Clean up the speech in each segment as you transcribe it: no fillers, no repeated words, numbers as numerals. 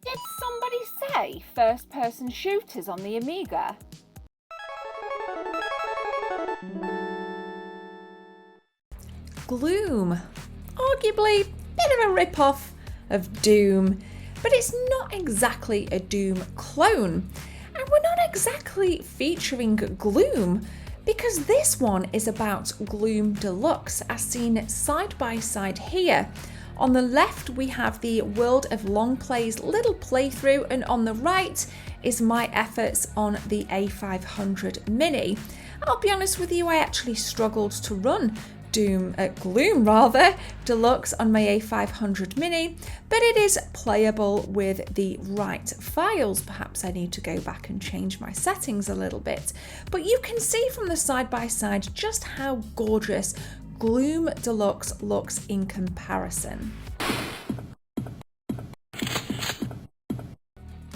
Did somebody say first-person shooters on the Amiga? Gloom. Arguably a bit of a rip-off of Doom, but it's not exactly a Doom clone. And we're not exactly featuring Gloom, because this one is about Gloom Deluxe, as seen side by side here. On the left we have the World of Long Play's little playthrough, and on the right is my efforts on the A500 Mini. I'll be honest with you, I actually struggled to run Gloom Deluxe on my A500 Mini, but it is playable with the right files. Perhaps I need to go back and change my settings a little bit, but you can see from the side by side just how gorgeous Gloom Deluxe looks in comparison.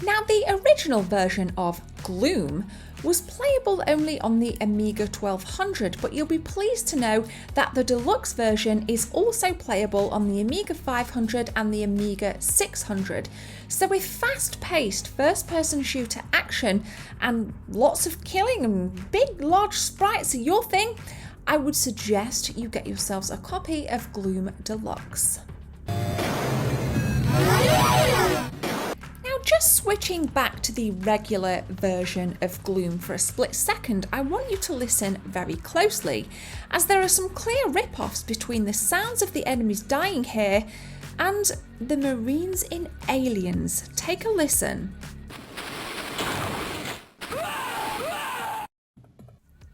Now, the original version of Gloom was playable only on the Amiga 1200, but you'll be pleased to know that the deluxe version is also playable on the Amiga 500 and the Amiga 600. So with fast-paced first-person shooter action and lots of killing and big, large sprites are your thing, I would suggest you get yourselves a copy of Gloom Deluxe. Just switching back to the regular version of Gloom for a split second, I want you to listen very closely, as there are some clear rip-offs between the sounds of the enemies dying here and the Marines in Aliens. Take a listen.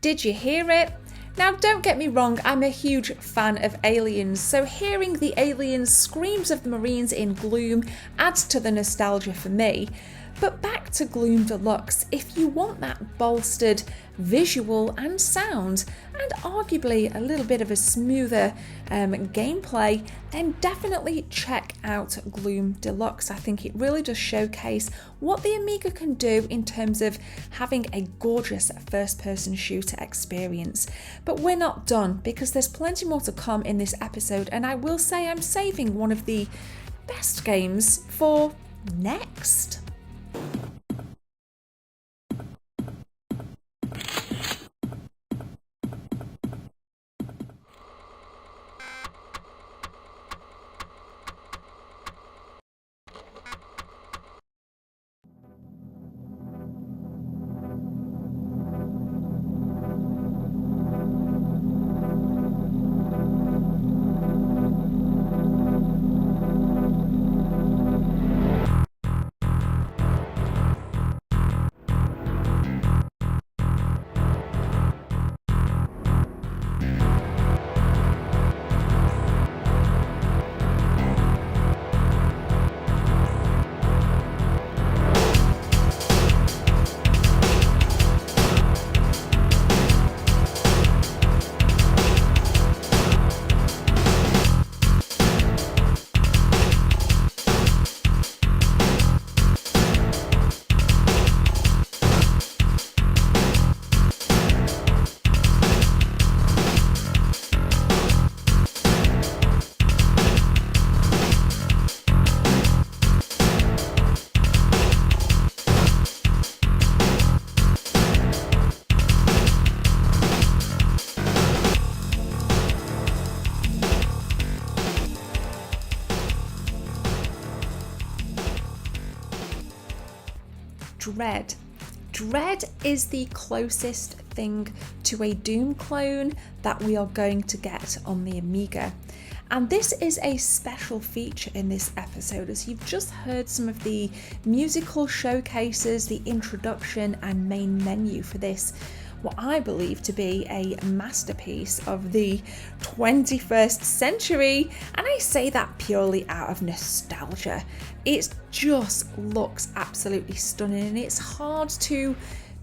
Did you hear it? Now, don't get me wrong, I'm a huge fan of Aliens, so hearing the Aliens screams of the Marines in Gloom adds to the nostalgia for me. But back to Gloom Deluxe, if you want that bolstered visual and sound, and arguably a little bit of a smoother gameplay, then definitely check out Gloom Deluxe. I think it really does showcase what the Amiga can do in terms of having a gorgeous first-person shooter experience. But we're not done, because there's plenty more to come in this episode, and I will say I'm saving one of the best games for next. Dread. Dread is the closest thing to a Doom clone that we are going to get on the Amiga. And this is a special feature in this episode, as you've just heard some of the musical showcases, the introduction and main menu for this, what I believe to be a masterpiece of the 21st century, and I say that purely out of nostalgia. It just looks absolutely stunning, and it's hard to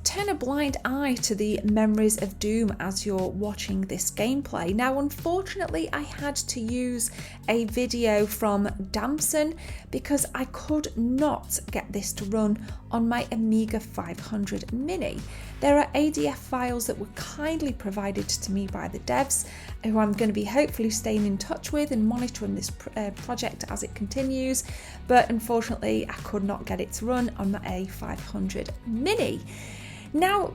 turn a blind eye to the memories of Doom as you're watching this gameplay. Now, unfortunately, I had to use a video from Damson because I could not get this to run on my Amiga 500 Mini. There are ADF files that were kindly provided to me by the devs, who I'm going to be hopefully staying in touch with and monitoring this project as it continues, but unfortunately I could not get it to run on my A500 Mini. Now,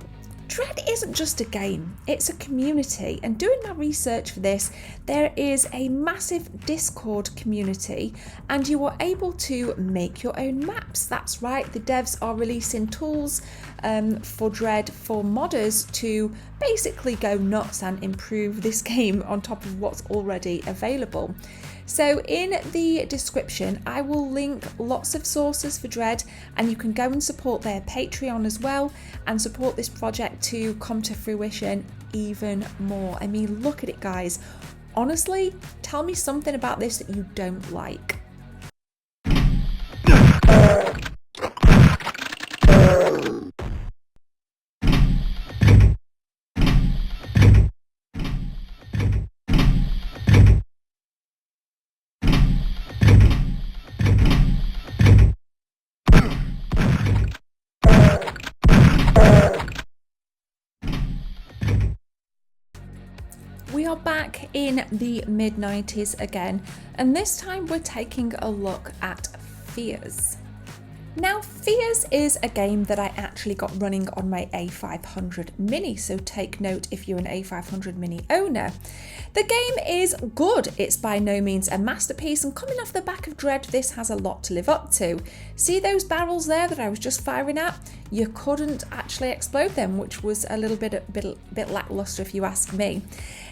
Dread isn't just a game, it's a community, and doing my research for this, there is a massive Discord community and you are able to make your own maps. That's right, the devs are releasing tools for Dread for modders to basically go nuts and improve this game on top of what's already available. So in the description, I will link lots of sources for Dread, and you can go and support their Patreon as well and support this project to come to fruition even more. I mean, look at it, guys. Honestly, tell me something about this that you don't like. We are back in the mid-90s again, and this time we're taking a look at Fears. Now, Fears is a game that I actually got running on my A500 Mini, so take note if you're an A500 Mini owner. The game is good, it's by no means a masterpiece, and coming off the back of Dread, this has a lot to live up to. See those barrels there that I was just firing at? You couldn't actually explode them, which was a little bit lackluster if you ask me.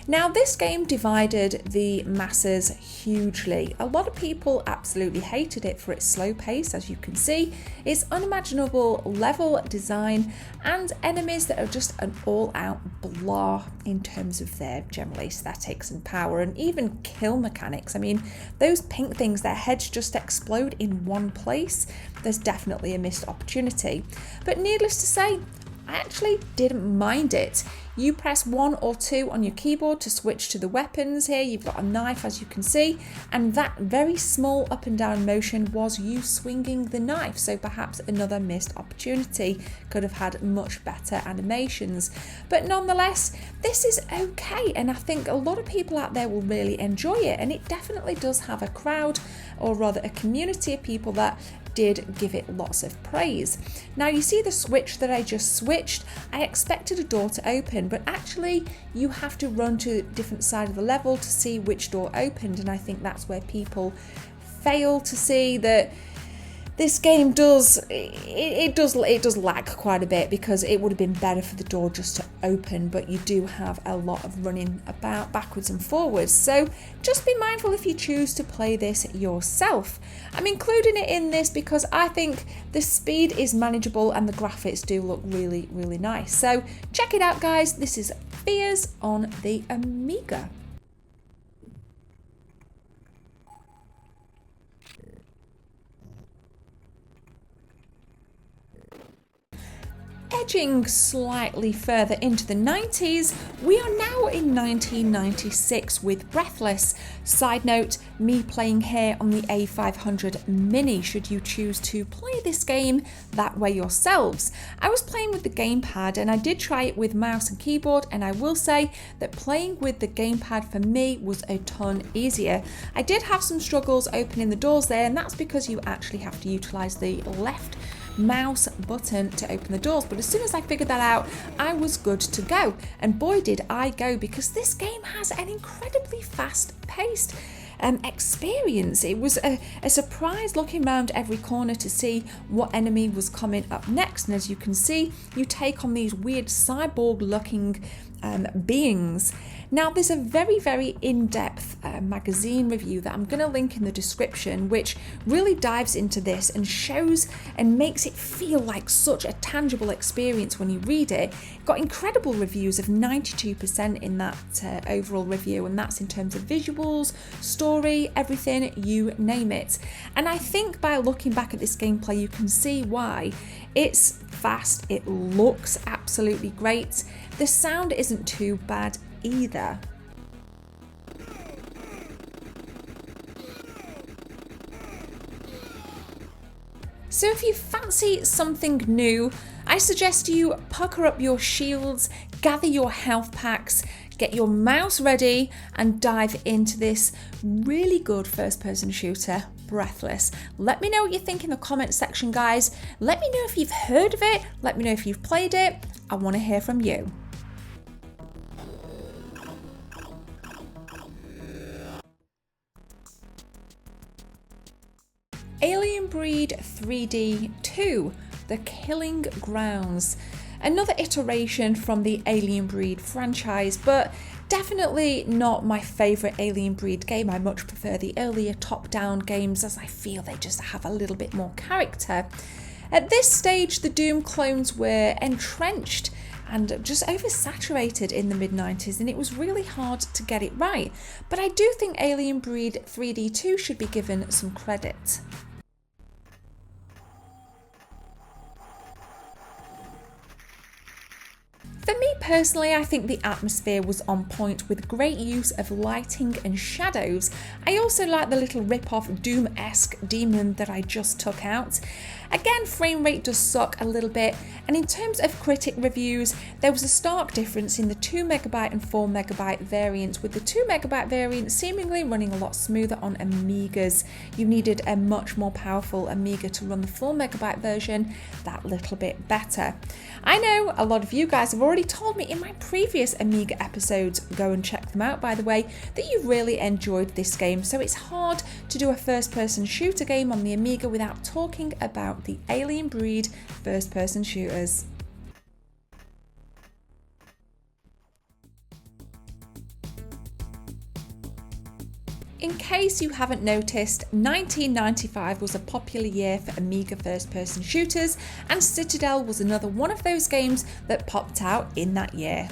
Now, this game divided the masses hugely. A lot of people absolutely hated it for its slow pace, as you can see, its unimaginable level design, and enemies that are just an all-out blah in terms of their general aesthetics and power, and even kill mechanics. I mean, those pink things, their heads just explode in one place. There's definitely a missed opportunity. But needless to say, I actually didn't mind it. You press 1 or 2 on your keyboard to switch to the weapons. Here you've got a knife, as you can see, and that very small up and down motion was you swinging the knife, so perhaps another missed opportunity. Could have had much better animations, but nonetheless this is okay, and I think a lot of people out there will really enjoy it, and it definitely does have a crowd, or rather a community of people that did give it lots of praise. Now, you see the switch that I just switched? I expected a door to open, but actually you have to run to a different side of the level to see which door opened, and I think that's where people fail to see that this game does lack quite a bit, because it would have been better for the door just to open, but you do have a lot of running about backwards and forwards, so just be mindful if you choose to play this yourself. I'm including it in this because I think the speed is manageable and the graphics do look really, really nice. So check it out, guys. This is Fears on the Amiga. Edging slightly further into the 90s, we are now in 1996 with Breathless. Side note, me playing here on the A500 Mini, should you choose to play this game that way yourselves. I was playing with the gamepad, and I did try it with mouse and keyboard, and I will say that playing with the gamepad for me was a ton easier. I did have some struggles opening the doors there, and that's because you actually have to utilise the left mouse button to open the doors, but as soon as I figured that out, I was good to go, and boy did I go, because this game has an incredibly fast-paced experience. It was a surprise looking around every corner to see what enemy was coming up next, and as you can see, you take on these weird cyborg looking beings. Now, there's a very, very in-depth magazine review that I'm going to link in the description, which really dives into this and shows and makes it feel like such a tangible experience when you read it. Got incredible reviews of 92% in that overall review, and that's in terms of visuals, story, everything, you name it. And I think by looking back at this gameplay, you can see why. It's fast, it looks absolutely great, the sound isn't too bad either. So if you fancy something new, I suggest you pucker up your shields, gather your health packs, get your mouse ready and dive into this really good first-person shooter, Breathless. Let me know what you think in the comment section, guys. Let me know if you've heard of it. Let me know if you've played it. I want to hear from you. Alien Breed 3D 2, The Killing Grounds. Another iteration from the Alien Breed franchise, but definitely not my favourite Alien Breed game. I much prefer the earlier top-down games as I feel they just have a little bit more character. At this stage, the Doom clones were entrenched and just oversaturated in the mid-90s, and it was really hard to get it right. But I do think Alien Breed 3D 2 should be given some credit. For me personally, I think the atmosphere was on point with great use of lighting and shadows. I also like the little rip-off Doom-esque demon that I just took out. Again, frame rate does suck a little bit, and in terms of critic reviews, there was a stark difference in the 2MB and 4MB variants, with the 2MB variant seemingly running a lot smoother on Amigas. You needed a much more powerful Amiga to run the 4MB version that little bit better. I know a lot of you guys have already told me in my previous Amiga episodes, go and check them out by the way, that you really enjoyed this game, so it's hard to do a first-person shooter game on the Amiga without talking about the Alien Breed first-person shooters. In case you haven't noticed, 1995 was a popular year for Amiga first-person shooters, and Citadel was another one of those games that popped out in that year.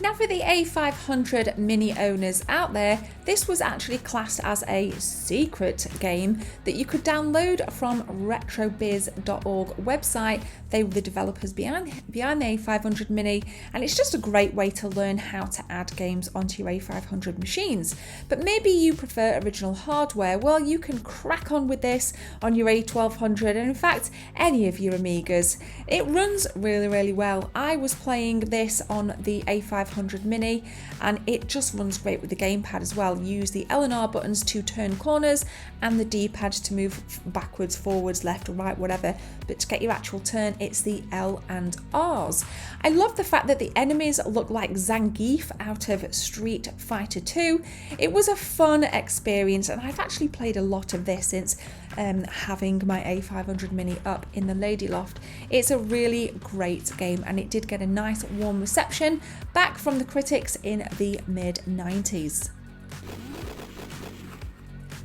Now for the A500 Mini owners out there, this was actually classed as a secret game that you could download from retrobiz.org website. They were the developers behind the A500 Mini, and it's just a great way to learn how to add games onto your A500 machines. But maybe you prefer original hardware. Well, you can crack on with this on your A1200 and in fact any of your Amigas. It runs really well. I was playing this on the A500 Mini and it just runs great with the gamepad as well. Use the L and R buttons to turn corners and the D-pad to move backwards, forwards, left or right, whatever, but to get your actual turn it's the L and R's. I love the fact that the enemies look like Zangief out of Street Fighter 2. It was a fun experience and I've actually played a lot of this since having my A500 Mini up in the Lady Loft. It's a really great game and it did get a nice warm reception back from the critics in the mid-90s.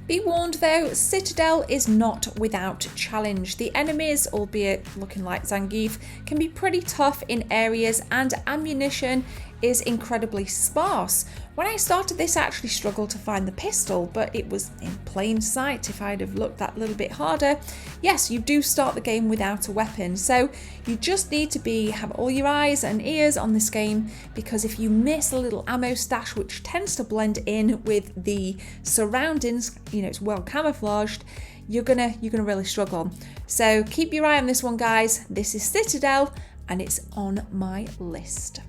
Be warned though, Citadel is not without challenge. The enemies, albeit looking like Zangief, can be pretty tough in areas and ammunition is incredibly sparse. When I started this I actually struggled to find the pistol, but it was in plain sight if I'd have looked that little bit harder. Yes, you do start the game without a weapon, so you just need to have all your eyes and ears on this game, because if you miss a little ammo stash which tends to blend in with the surroundings, you know, it's well camouflaged, you're gonna really struggle. So keep your eye on this one, guys. This is Citadel and it's on my list.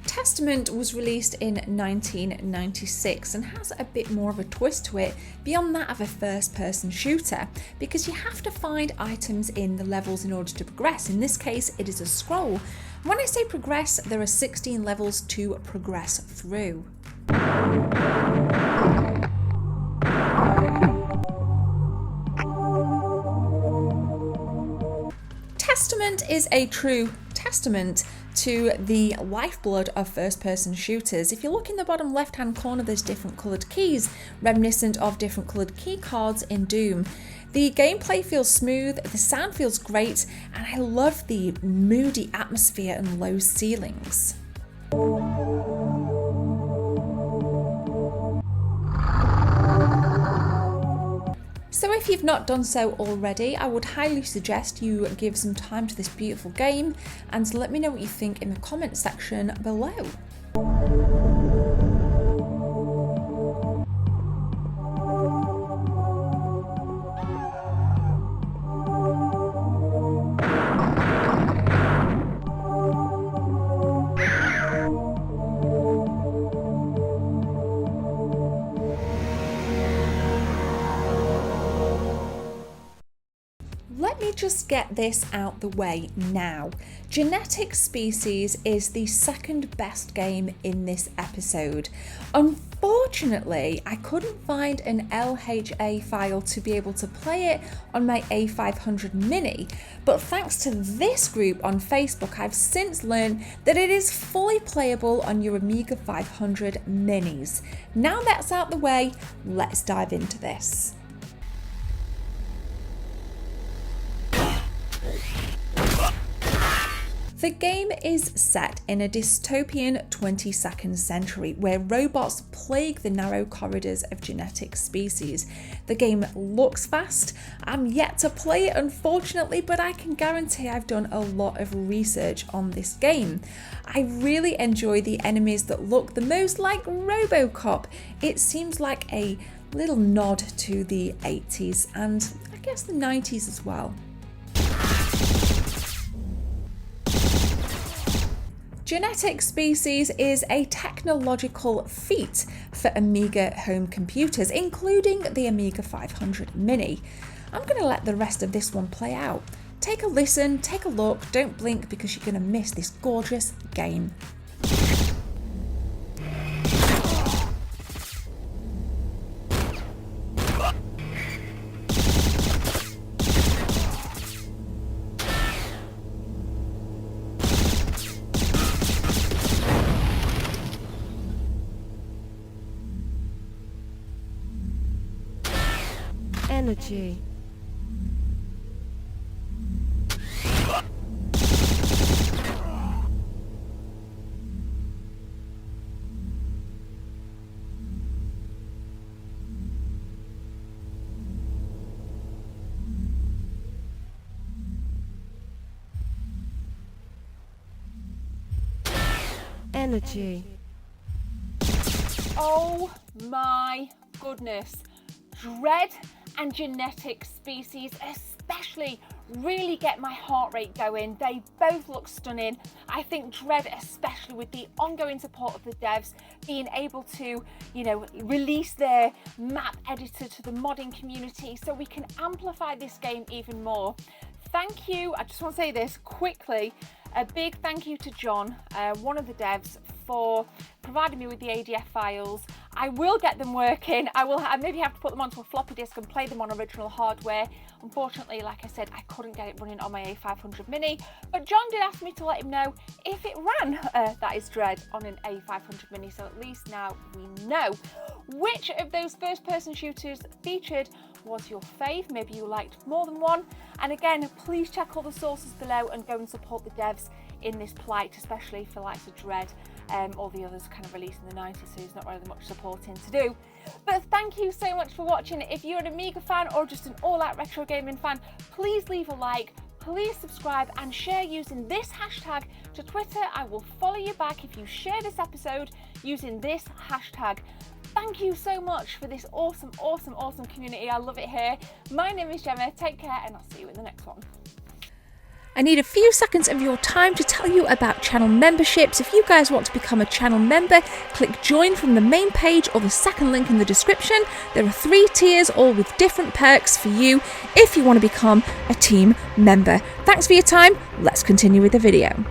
Testament was released in 1996 and has a bit more of a twist to it beyond that of a first-person shooter, because you have to find items in the levels in order to progress. In this case, it is a scroll. When I say progress, there are 16 levels to progress through. Testament is a true testament to the lifeblood of first-person shooters. If you look in the bottom left-hand corner, there's different coloured keys, reminiscent of different coloured key cards in Doom. The gameplay feels smooth, the sound feels great, and I love the moody atmosphere and low ceilings. So if you've not done so already, I would highly suggest you give some time to this beautiful game and let me know what you think in the comment section below. just get this out the way now. Genetic Species is the second best game in this episode. Unfortunately, I couldn't find an LHA file to be able to play it on my A500 Mini, but thanks to this group on Facebook, I've since learned that it is fully playable on your Amiga 500 Minis. Now that's out the way, let's dive into this. The game is set in a dystopian 22nd century where robots plague the narrow corridors of genetic species. The game looks fast. I'm yet to play it, unfortunately, but I can guarantee I've done a lot of research on this game. I really enjoy the enemies that look the most like RoboCop. It seems like a little nod to the 80s and I guess the 90s as well. Genetic Species is a technological feat for Amiga home computers, including the Amiga 500 Mini. I'm going to let the rest of this one play out. Take a listen, take a look, don't blink because you're going to miss this gorgeous game. Energy. Energy. Oh my goodness. Dread and Genetic Species especially really get my heart rate going. They both look stunning. I think Dread, especially with the ongoing support of the devs, being able to, release their map editor to the modding community so we can amplify this game even more. Thank you, I just want to say this quickly, a big thank you to John, one of the devs, for providing me with the ADF files. I will get them working. I will maybe have to put them onto a floppy disk and play them on original hardware. Unfortunately, like I said, I couldn't get it running on my A500 Mini, but John did ask me to let him know if it ran, that is Dread, on an A500 Mini, so at least now we know. Which of those first-person shooters featured was your fave? Maybe you liked more than one. And again, please check all the sources below and go and support the devs in this plight, especially for likes of Dread. All the others kind of released in the 90s, so there's not really much supporting to do. But thank you so much for watching. If you're an Amiga fan or just an all-out retro gaming fan, please leave a like, please subscribe and share using this hashtag to Twitter. I will follow you back if you share this episode using this hashtag. Thank you so much for this awesome community. I love it here. My name is Gemma. Take care and I'll see you in the next one. I need a few seconds of your time to tell you about channel memberships. If you guys want to become a channel member, click join from the main page or the second link in the description. There are 3 tiers, all with different perks for you if you want to become a team member. Thanks for your time. Let's continue with the video.